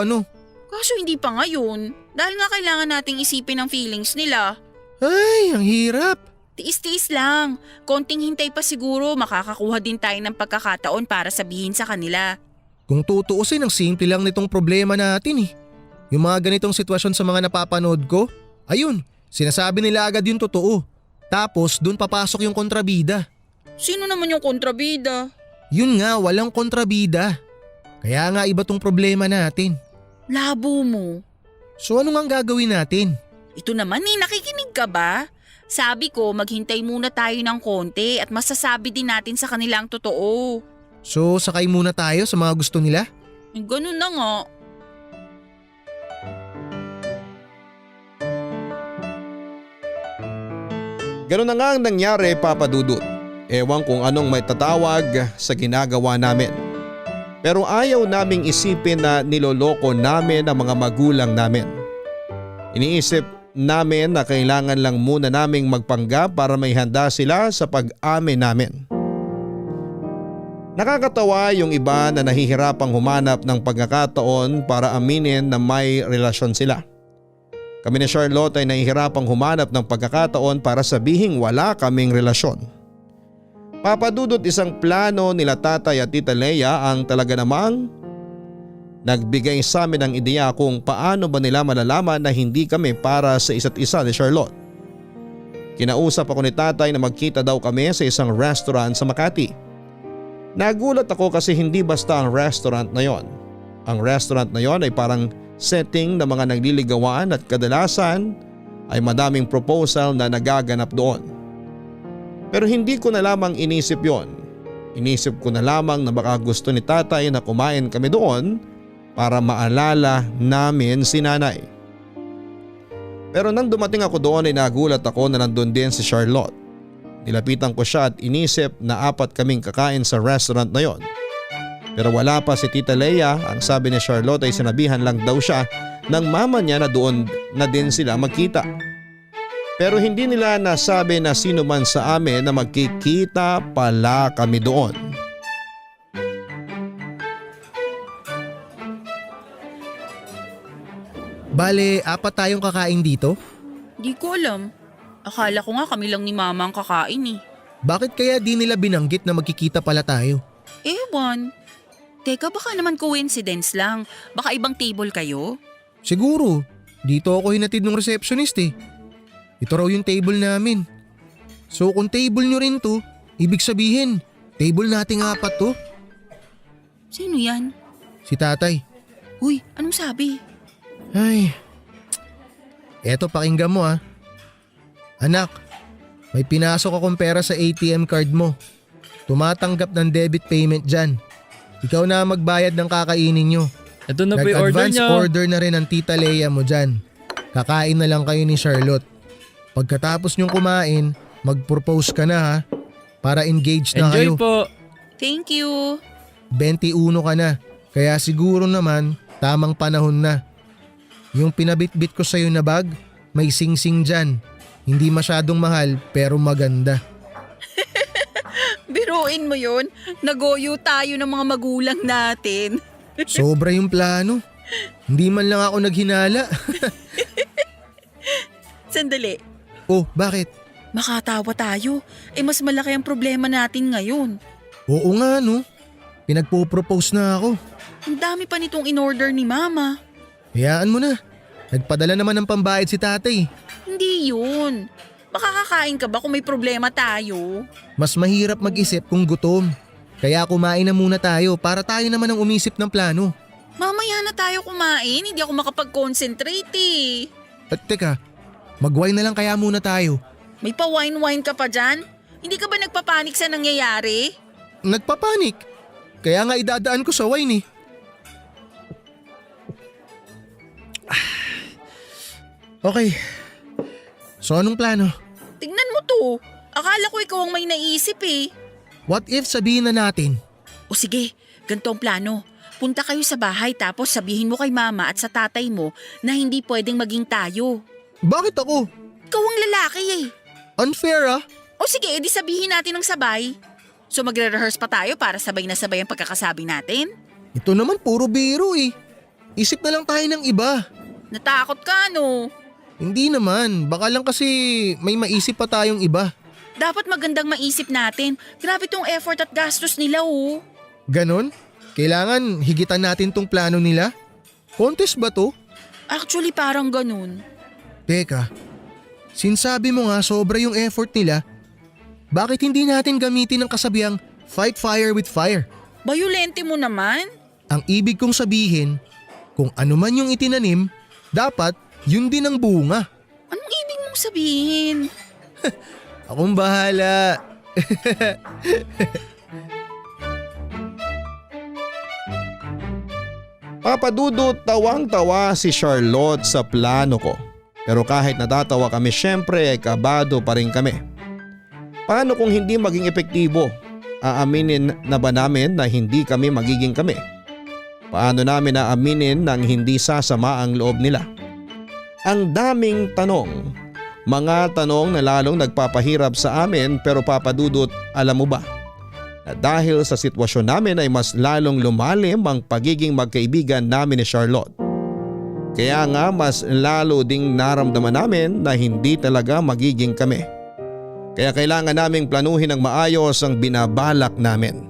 ano? Kaso hindi pa ngayon. Dahil nga kailangan nating isipin ang feelings nila. Ay, ang hirap. Tiis-tiis lang. Konting hintay pa siguro makakakuha din tayo ng pagkakataon para sabihin sa kanila. Kung tutuusin, ang simple lang nitong problema natin eh. Yung mga ganitong sitwasyon sa mga napapanood ko, ayun, sinasabi nila agad yung totoo. Tapos dun papasok yung kontrabida. Sino naman yung kontrabida? Yun nga, walang kontrabida. Kaya nga iba tong problema natin. Labo mo. So ano nga gagawin natin? Ito naman nakikinig ka ba? Sabi ko maghintay muna tayo ng konti at masasabi din natin sa kanila ang totoo. So sakay muna tayo sa mga gusto nila? Ganun na nga. Ganun na nga ang nangyari, Papa Dudut. Ewan kung anong may tatawag sa ginagawa namin. Pero ayaw naming isipin na niloloko namin ang mga magulang namin. Iniisip namin na kailangan lang muna naming magpanggap para may handa sila sa pag-amin namin. Nakakatawa yung iba na nahihirapang humanap ng pagkakataon para aminin na may relasyon sila. Kami ni Charlotte ay nahihirapang humanap ng pagkakataon para sabihing wala kaming relasyon. Papa Dudut, isang plano nila tatay at tita Leia ang talaga namang nagbigay sa amin ng ideya kung paano ba nila malalaman na hindi kami para sa isa't isa ni Charlotte. Kinausap ako ni tatay na magkita daw kami sa isang restaurant sa Makati. Nagulat ako kasi hindi basta ang restaurant na yon. Ang restaurant na yon ay parang setting ng mga nagliligawan at kadalasan ay madaming proposal na nagaganap doon. Pero hindi ko na lamang inisip yon. Inisip ko na lamang na baka gusto ni tatay na kumain kami doon para maalala namin si nanay. Pero nang dumating ako doon ay nagulat ako na nandun din si Charlotte. Nilapitan ko siya at inisip na 4 kaming kakain sa restaurant na yon. Pero wala pa si Tita Leia. Ang sabi ni Charlotte ay sinabihan lang daw siya ng mama niya na doon na din sila magkita. Pero hindi nila nasabi na sino man sa amin na magkikita pala kami doon. Bale, 4 tayong kakain dito? Di ko alam. Akala ko nga kami lang ni mama ang kakain eh. Bakit kaya di nila binanggit na magkikita pala tayo? Ewan. Teka, baka naman coincidence lang. Baka ibang table kayo? Siguro, dito ako hinatid ng receptionist eh. Ito raw yung table namin. So kung table nyo rin to, ibig sabihin, table nating 4 to. Sino yan? Si tatay. Uy, anong sabi? Ay, eto pakinggan mo ah. Anak, may pinasok akong pera sa ATM card mo. Tumatanggap ng debit payment dyan. Ikaw na magbayad ng kakainin nyo. Ito na po yung order Nag-advance niya. order na rin ang Tita Leia mo dyan. Kakain na lang kayo ni Charlotte. Pagkatapos nyong kumain, mag-propose ka na ha. Para engaged na Enjoy kayo. po. Thank you. 21 ka na. Kaya siguro naman, tamang panahon na. Yung pinabitbit ko sa'yo na bag, may sing-sing dyan. Hindi masyadong mahal pero maganda. Biruin mo yun. Nagoyo tayo ng mga magulang natin. Sobra yung plano. Hindi man lang ako naghinala. Sandali. Oh, bakit? Makatawa tayo. Mas malaki ang problema natin ngayon. Oo nga no. Pinagpo-propose na ako. Ang dami pa nitong in-order ni mama. Hayaan mo na. Nagpadala naman ng pambayad si tatay. Hindi yun. Makakakain ka ba kung may problema tayo? Mas mahirap mag-isip kung gutom. Kaya kumain na muna tayo para tayo naman ang umisip ng plano. Mamaya na tayo kumain. Hindi ako makapag-concentrate eh. At teka, mag-wine na lang kaya muna tayo. May pa-wine-wine ka pa dyan? Hindi ka ba nagpapanik sa nangyayari? Nagpapanik. Kaya nga idadaan ko sa wine eh. Okay. So anong plano? Tignan mo to. Akala ko ikaw ang may naisip eh. What if sabihin na natin? O sige, ganito ang plano. Punta kayo sa bahay tapos sabihin mo kay mama at sa tatay mo na hindi pwedeng maging tayo. Bakit ako? Ikaw ang lalaki eh. Unfair ah. O sige, edi sabihin natin ng sabay. So magre-rehearse pa tayo para sabay na sabay ang pagkakasabi natin? Ito naman puro biro eh. Isip na lang tayo ng iba. Natakot ka no? Hindi naman, baka lang kasi may maisip pa tayong iba. Dapat magandang maisip natin. Grabe tong effort at gastos nila oh. Ganon? Kailangan higitan natin tong plano nila? Contest ba to? Actually parang ganun. Teka, sinsabi mo nga sobra yung effort nila. Bakit hindi natin gamitin ang kasabihang fight fire with fire? Bayolente mo naman. Ang ibig kong sabihin, kung ano man yung itinanim, dapat yun din ang bunga. Anong ibig mong sabihin? Akong bahala. Papadudot, tawang-tawa si Charlotte sa plano ko. Pero kahit natatawa kami, syempre ay kabado pa rin kami. Paano kung hindi maging epektibo? Aaminin na ba namin na hindi kami magiging kami? Paano namin aaminin nang hindi sasama ang loob nila? Ang daming tanong. Mga tanong na lalong nagpapahirap sa amin, pero Papadudot, alam mo ba? Na dahil sa sitwasyon namin ay mas lalong lumalim ang pagiging magkaibigan namin ni Charlotte. Kaya nga mas lalo ding naramdaman namin na hindi talaga magiging kami. Kaya kailangan naming planuhin ng maayos ang binabalak namin.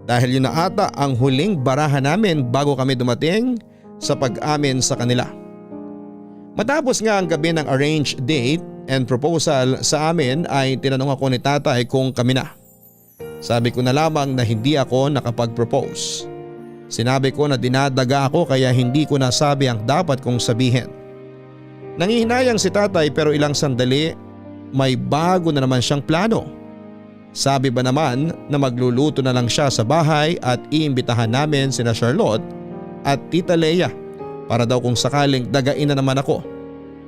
Dahil yun na ata ang huling barahan namin bago kami dumating sa pag-amin sa kanila. Matapos nga ang gabi ng arranged date and proposal sa amin ay tinanong ako ni tatay kung kami na. Sabi ko na lamang na hindi ako nakapag-propose. Sinabi ko na dinadaga ako kaya hindi ko nasabi ang dapat kong sabihin. Nangihinayang si tatay pero ilang sandali may bago na naman siyang plano. Sabi ba naman na magluluto na lang siya sa bahay at iimbitahan namin sina Charlotte at Tita Leia para daw kung sakaling dagain na naman ako.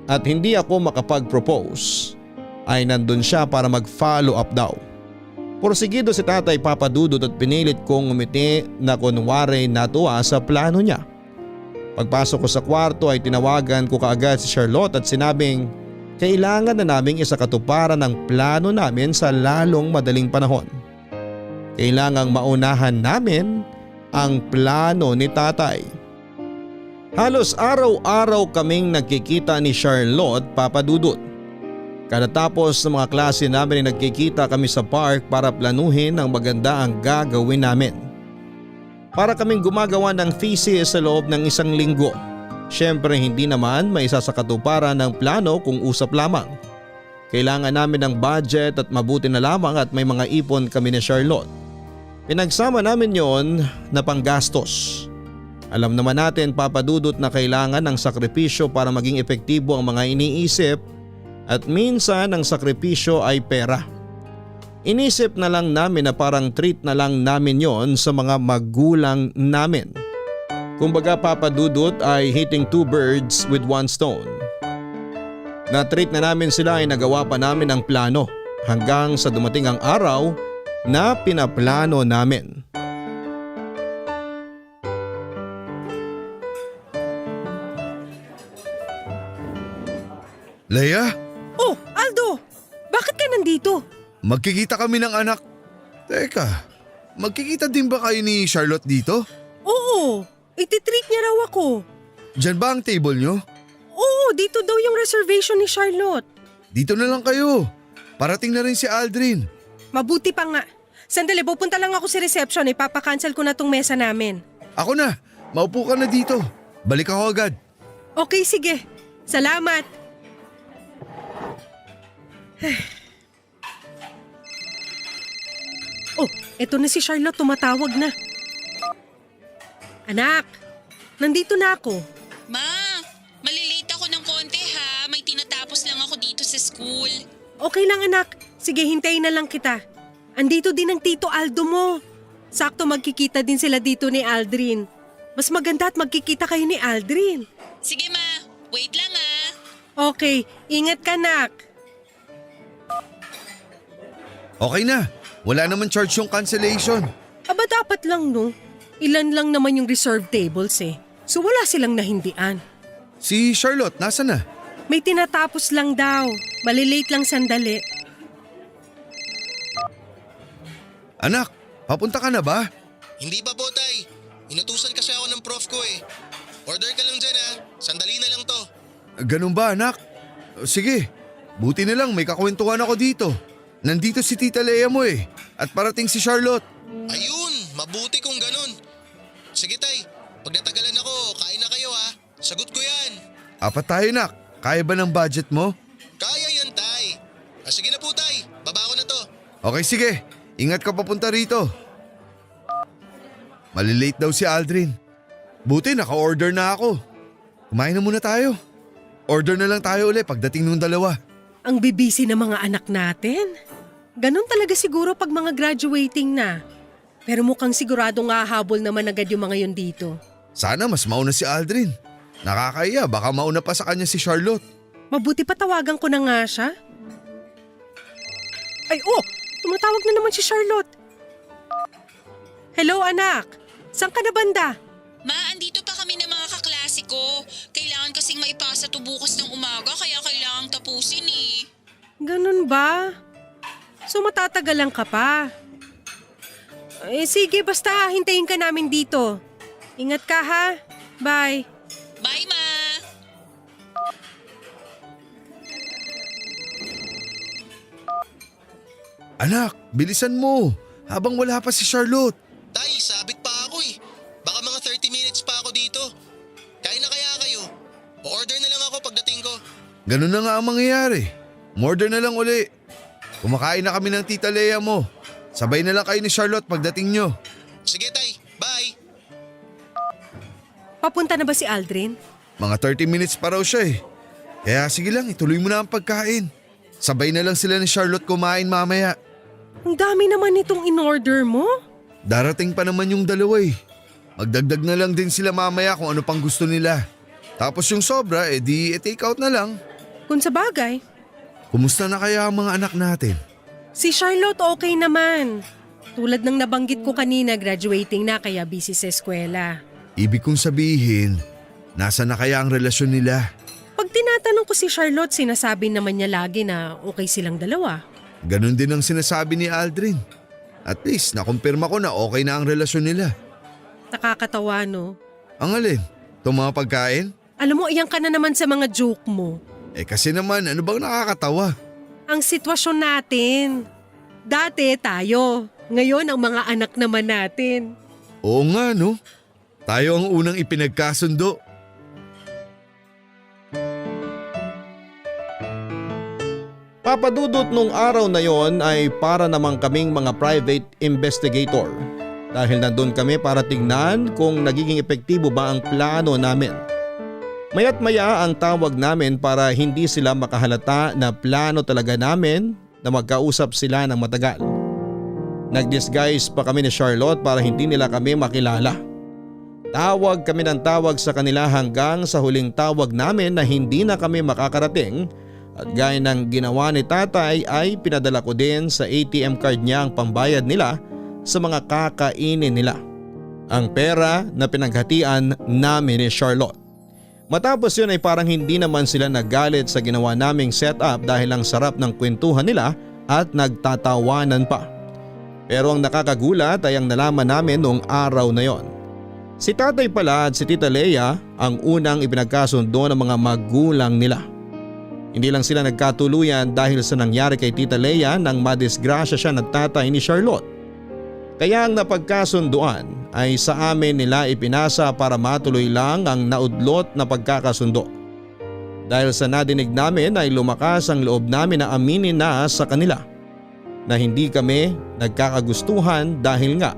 at hindi ako makapag-propose ay nandun siya para mag-follow up daw. Porsigido si Tatay Papadudot at pinilit kong ngumiti na kunwari natuwa sa plano niya. Pagpasok ko sa kwarto ay tinawagan ko kaagad si Charlotte at sinabing kailangan na naming isakatuparan ang plano namin sa lalong madaling panahon. Kailangang maunahan namin ang plano ni Tatay. Halos araw-araw kaming nagkikita ni Charlotte, Papadudot. Kadatapos ng mga klase namin ay nagkikita kami sa park para planuhin ang maganda ang gagawin namin. Para kaming gumagawa ng thesis sa loob ng 1 linggo. Siyempre hindi naman may isasakatuparan ng plano kung usap lamang. Kailangan namin ng budget at mabuti na lamang at may mga ipon kami ni Charlotte. Pinagsama namin yon na panggastos. Alam naman natin, Papadudot, na kailangan ng sakripisyo para maging epektibo ang mga iniisip at minsan ang sakripisyo ay pera. Inisip na lang namin na parang treat na lang namin yon sa mga magulang namin. Kumbaga, Papadudot, ay hitting 2 birds with 1 stone. Na-treat na namin sila ay nagawa pa namin ang plano hanggang sa dumating ang araw na pinaplano namin. Leia, Oh, Aldo! Bakit ka nandito? magkikita kami ng anak. Teka, magkikita din ba kayo ni Charlotte dito? Oo, ititreat niya raw ako. Diyan ba ang table nyo? Oo, dito daw yung reservation ni Charlotte. Dito na lang kayo. Parating na rin si Aldrin. Mabuti pa nga. Sandali, pupunta lang ako sa reception. Ipapakancel ko na tong mesa namin. Ako na, maupo ka na dito. Balik ako agad. Okay, sige. Salamat. Oh, eto na si Charlotte, tumatawag na. Anak, nandito na ako. Ma, malilate ako ng konti ha. May tinatapos lang ako dito sa school. Okay lang anak, sige hintayin na lang kita. Andito din ang tito Aldo mo. Sakto magkikita din sila dito ni Aldrin. Mas maganda at magkikita kayo ni Aldrin. Sige ma, wait lang ha. Okay, ingat ka nak. Okay na, wala naman charge yung cancellation. Aba dapat lang no. Ilan lang naman yung reserve tables eh. So wala silang nahindian. Si Charlotte, nasa na? May tinatapos lang daw. Malilate lang sandali. Anak, papunta ka na ba? Hindi pa po, Tay. Inutusan kasi ako ng prof ko eh. Order ka lang dyan ha. Sandali na lang to. Ganun ba anak? Sige, buti na lang may kakwentuhan ako dito. Nandito si Tita Leia mo eh. At parating si Charlotte. Ayun, mabuti kung ganun. Sige, Tay. Pag natagalan ako, kain na kayo ha. Sagot ko yan. 4 tayo nak. Kaya ba ng budget mo? Kaya yan, Tay. Sige na po, Tay. Baba ko na to. Okay sige, ingat ka papunta rito. Malilate daw si Aldrin. Buti naka-order na ako. Kumain na muna tayo. Order na lang tayo ulit pagdating ng dalawa. Ang bibisi ng mga anak natin. Ganon talaga siguro pag mga graduating na. Pero mukhang siguradong hahabol naman agad yung mga yun dito. Sana mas mauna si Aldrin. Nakakaya, baka mauna pa sa kanya si Charlotte. Mabuti pa tawagan ko na nga siya. Ay tumatawag na naman si Charlotte. Hello anak, saan ka na banda? Ma, andito pa kami ng mga kaklase ko. Kailangan kasing maipasa to bukas ng umaga kaya kailangang tapusin eh. Ganun ba? So matatagalan ka pa? Sige basta hintayin ka namin dito. Ingat ka ha. Bye. Bye ma! Anak, bilisan mo. Habang wala pa si Charlotte. Tay, sabit pa ako eh. Baka mga 30 minutes pa ako dito. Kain na kaya kayo? O-order na lang ako pagdating ko. Ganun na nga ang mangyayari. Order na lang uli. Kumakain na kami ng Tita Leia mo. Sabay na lang kayo ni Charlotte pagdating nyo. Sige, Tay. Bye! Papunta na ba si Aldrin? Mga 30 minutes pa raw siya eh. Kaya sige lang, ituloy mo na ang pagkain. Sabay na lang sila ni Charlotte kumain mamaya. Ang dami naman itong in-order mo. Darating pa naman yung dalawa eh. Magdagdag na lang din sila mamaya kung ano pang gusto nila. Tapos yung sobra, take out na lang. Kung sa bagay, Kumusta na kaya ang mga anak natin? si Charlotte okay naman. Tulad ng nabanggit ko kanina, graduating na kaya busy sa eskwela. Ibig kong sabihin, nasa na kaya ang relasyon nila? Pag tinatanong ko si Charlotte, sinasabi naman niya lagi na okay silang dalawa. Ganon din ang sinasabi ni Aldrin. At least nakumpirma ko na okay na ang relasyon nila. Nakakatawa, no? Ang alin? Itong mga pagkain? Alam mo, iyan ka na naman sa mga joke mo. Kasi naman, ano bang nakakatawa? Ang sitwasyon natin. Dati tayo. Ngayon ang mga anak naman natin. Oo nga no. Tayo ang unang ipinagkasundo. Papadudot nung araw na yon ay para namang kaming mga private investigator. Dahil nandun kami para tingnan kung nagiging epektibo ba ang plano namin. Maya't maya ang tawag namin para hindi sila makahalata na plano talaga namin na magkausap sila ng matagal. Nag-disguise pa kami ni Charlotte para hindi nila kami makilala. Tawag kami ng tawag sa kanila hanggang sa huling tawag namin na hindi na kami makakarating at gaya ng ginawa ni tatay ay pinadala ko din sa ATM card niya ang pambayad nila sa mga kakainin nila. Ang pera na pinaghatian namin ni Charlotte. Matapos yun ay parang hindi naman sila nagalit sa ginawa naming setup dahil ang sarap ng kwentuhan nila at nagtatawanan pa. Pero ang nakakagulat ay ang nalaman namin noong araw na yon. Si tatay pala at si tita Lea ang unang ipinagkasundo ng mga magulang nila. Hindi lang sila nagkatuluyan dahil sa nangyari kay tita Lea nang madisgrasya siya ng tatay ni Charlotte. Kaya ang napagkasunduan ay sa amin nila ipinasa para matuloy lang ang naudlot na pagkakasundo. Dahil sa nadinig namin ay lumakas ang loob namin na aminin na sa kanila na hindi kami nagkakagustuhan dahil nga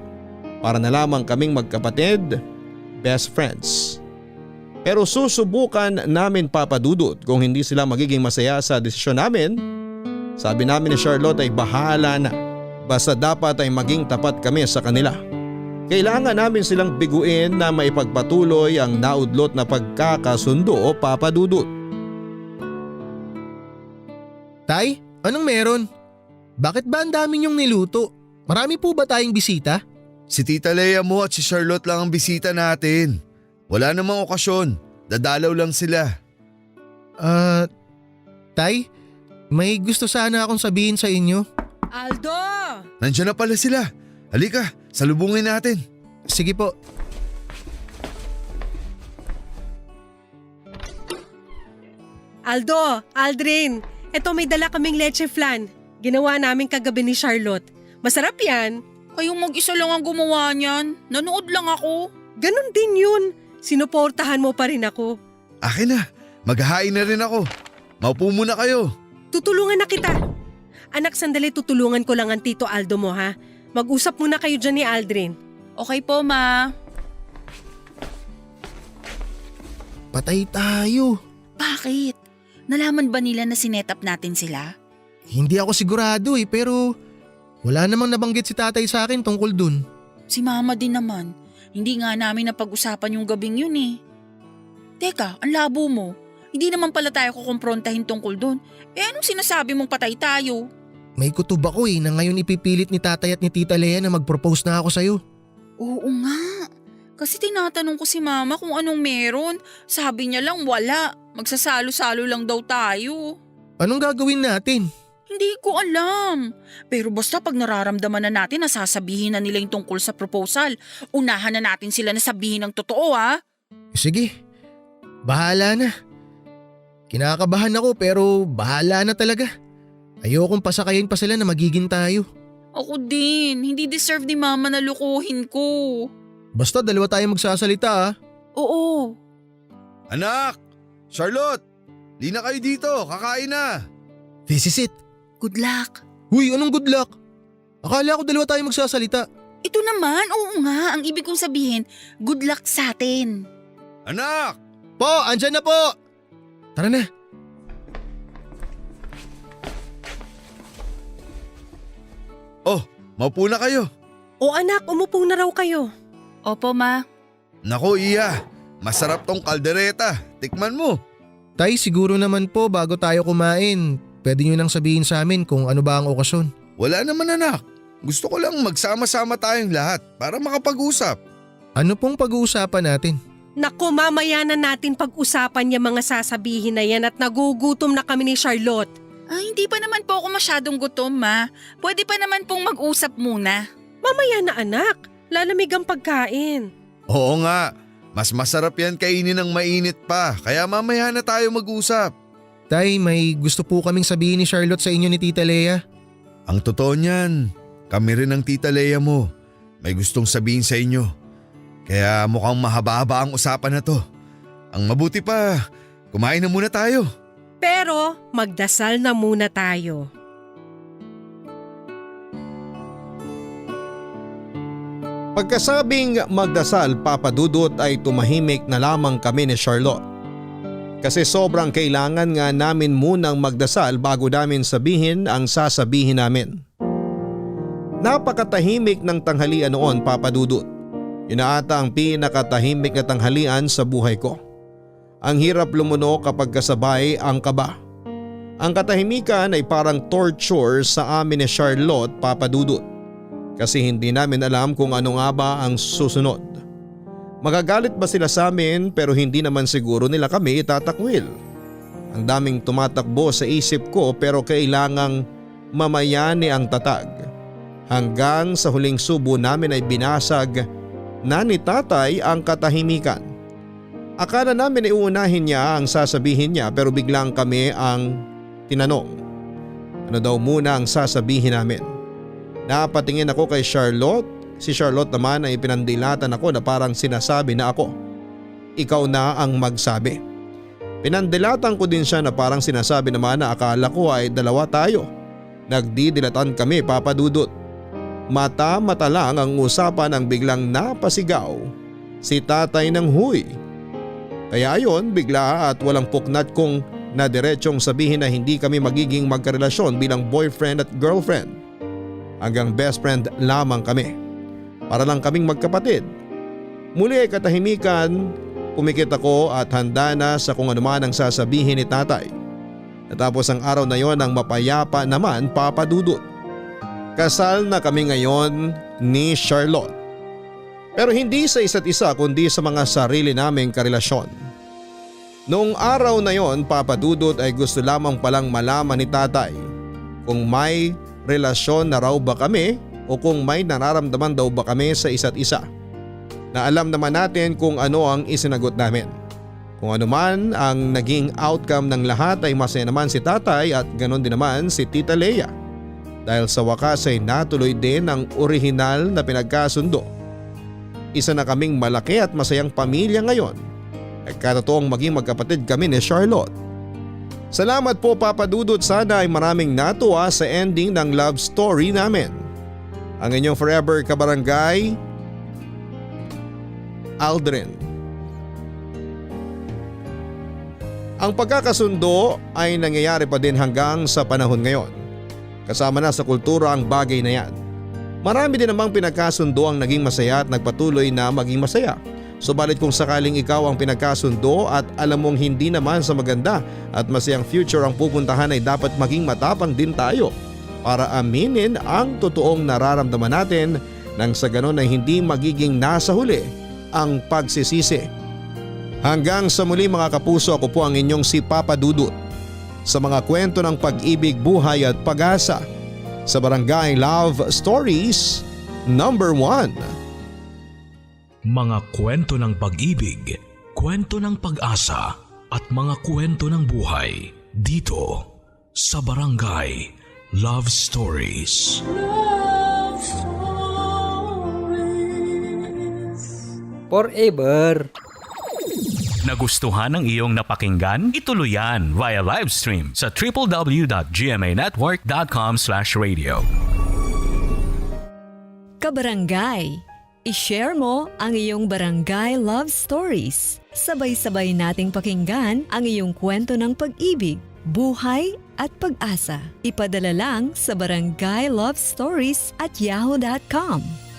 para na lamang kaming magkapatid, best friends. Pero susubukan namin papadudot kung hindi sila magiging masaya sa desisyon namin. Sabi namin ni Charlotte ay bahala na. Basta dapat ay maging tapat kami sa kanila. Kailangan namin silang biguin na maipagpatuloy ang naudlot na pagkakasundo o papadudot. Tay, anong meron? Bakit ba ang dami niyong niluto? Marami po ba tayong bisita? Si Tita Lea mo at si Charlotte lang ang bisita natin. Wala namang okasyon. Dadalaw lang sila. Tay, may gusto sana akong sabihin sa inyo. Aldo! Nandiyan na pala sila. Halika, salubungin natin. Sige po. Aldo, Aldrin, eto may dala kaming leche flan. Ginawa namin kagabi ni Charlotte. Masarap yan. Kayong mag-isa lang ang gumawa niyan. Nanood lang ako. Ganon din yun. Sinuportahan mo pa rin ako. Akin na, maghahain na rin ako. Maupo muna kayo. Tutulungan na kita. Anak, sandali tutulungan ko lang ang Tito Aldo mo ha. Mag-usap muna kayo dyan ni Aldrin. Okay po, ma. Patay tayo. Bakit? Nalaman ba nila na sinetap natin sila? Hindi ako sigurado pero wala namang nabanggit si tatay sa akin tungkol dun. Si mama din naman. Hindi nga namin napag-usapan yung gabing yun eh. Teka, ang labo mo. Hindi naman pala tayo kukumprontahin tungkol dun. Anong sinasabi mong patay tayo? May kutob ako na ngayon ipipilit ni tatay at ni tita Lea na mag-propose na ako sa'yo. Oo nga. Kasi tinatanong ko si mama kung anong meron. Sabi niya lang wala. Magsasalo-salo lang daw tayo. Anong gagawin natin? Hindi ko alam. Pero basta pag nararamdaman na natin na sasabihin na nila yung tungkol sa proposal, unahan na natin sila na sabihin ng totoo ha. Sige, bahala na. Kinakabahan ako pero bahala na talaga. Ayokong pasakayin pa sila na magiging tayo. Ako din. Hindi deserve ni mama na lukuhin ko. Basta dalawa tayo magsasalita Oo. Anak! Charlotte! Di na kayo dito, kakain na! This is it. Good luck. Uy, anong good luck? Akala ko dalawa tayo magsasalita. Ito naman, oo nga. Ang ibig kong sabihin, good luck sa atin. Anak! Po, andyan na po! Tara na. Oh, maupo na kayo. O anak, umupo na raw kayo. Opo, ma. Nako Iya, masarap tong kaldereta. Tikman mo. Tay, siguro naman po bago tayo kumain, pwede nyo nang sabihin sa amin kung ano ba ang okasyon. Wala naman anak. Gusto ko lang magsama-sama tayong lahat para makapag-usap. Ano pong pag-uusapan natin? Naku, mamaya na natin pag-usapan yung mga sasabihin na yan at nagugutom na kami ni Charlotte. Ay, hindi pa naman po ako masyadong gutom, ma. Pwede pa naman pong mag-usap muna. Mamaya na anak, lalamig ang pagkain. Oo nga, mas masarap yan kainin ng mainit pa kaya mamaya na tayo mag-usap. Tay, may gusto po kaming sabihin ni Charlotte sa inyo ni Tita Lea. Ang totoo niyan, kami rin ang Tita Lea mo. May gustong sabihin sa inyo. Kaya mukhang mahaba-haba ang usapan na to. Ang mabuti pa, kumain na muna tayo. Pero magdasal na muna tayo. Pagkasabing magdasal, Papa Dudut, ay tumahimik na lamang kami ni Charlotte. Kasi sobrang kailangan nga namin munang magdasal bago namin sabihin ang sasabihin namin. Napakatahimik ng tanghalian noon, Papa Dudut. Yun na ata ang pinakatahimik na tanghalian sa buhay ko. Ang hirap lumunok kapag kasabay ang kaba. Ang katahimikan ay parang torture sa amin ni Charlotte, Papa Dudut. Kasi hindi namin alam kung ano nga ba ang susunod. Magagalit ba sila sa amin pero hindi naman siguro nila kami itatakwil. Ang daming tumatakbo sa isip ko pero kailangang mamayani ang tatag. Hanggang sa huling subo namin ay binasag na ni tatay ang katahimikan. Akala namin ay uunahin niya ang sasabihin niya pero biglang kami ang tinanong. Ano daw muna ang sasabihin namin? Napatingin ako kay Charlotte. Si Charlotte naman ay pinandilatan ako na parang sinasabi na ako. Ikaw na ang magsabi. Pinandilatan ko din siya na parang sinasabi naman na akala ko ay dalawa tayo. Nagdidilatan kami, Papa Dudut. Mata-mata lang ang usapan ang biglang napasigaw si tatay ng huy. Kaya ayon, bigla at walang puknat kong nadiretsong sabihin na hindi kami magiging magkarelasyon bilang boyfriend at girlfriend. Hanggang best friend lamang kami. Para lang kaming magkapatid. Muli ay katahimikan, pumikit ako at handa na sa kung anuman ang sasabihin ni tatay. Natapos ang araw na yon ang mapayapa naman, Papa Dudut. Kasal na kami ngayon ni Charlotte. Pero hindi sa isa't isa kundi sa mga sarili naming karelasyon. Noong araw na yon, Papa Dudut, ay gusto lamang palang malaman ni tatay kung may relasyon na raw ba kami o kung may nararamdaman daw ba kami sa isa't isa. Na alam naman natin kung ano ang isinagot namin. Kung ano man ang naging outcome ng lahat ay masaya naman si tatay at ganon din naman si Tita Lea. Dahil sa wakas ay natuloy din ang orihinal na pinagkasundo. Isa na kaming malaki at masayang pamilya ngayon. Nagkatotoong maging magkapatid kami ni Charlotte. Salamat po, Papa Dudut, sana ay maraming natuwa sa ending ng love story namin. Ang inyong forever kabarangay, Aldrin. Ang pagkakasundo ay nangyayari pa din hanggang sa panahon ngayon. Kasama na sa kultura ang bagay na yan. Marami din namang pinagkasundo ang naging masaya at nagpatuloy na maging masaya. Subalit kung sakaling ikaw ang pinagkasundo at alam mong hindi naman sa maganda at masayang future ang pupuntahan, ay dapat maging matapang din tayo para aminin ang totoong nararamdaman natin nang sa ganon ay hindi magiging nasa huli ang pagsisisi. Hanggang sa muli mga kapuso, ako po ang inyong si Papa Dudut sa mga kwento ng pag-ibig, buhay at pag-asa sa Barangay Love Stories number 1. Mga kwento ng pag-ibig, kwento ng pag-asa at mga kwento ng buhay dito sa Barangay Love Stories. Love Stories. Forever. Nagustuhan ng iyong napakinggan? Ituloy yan via live stream sa www.gmanetwork.com/radio. Kabarangay, i-share mo ang iyong barangay love stories. Sabay-sabay nating pakinggan ang iyong kwento ng pag-ibig, buhay at pag-asa. Ipadala lang sa barangaylovestories@yahoo.com.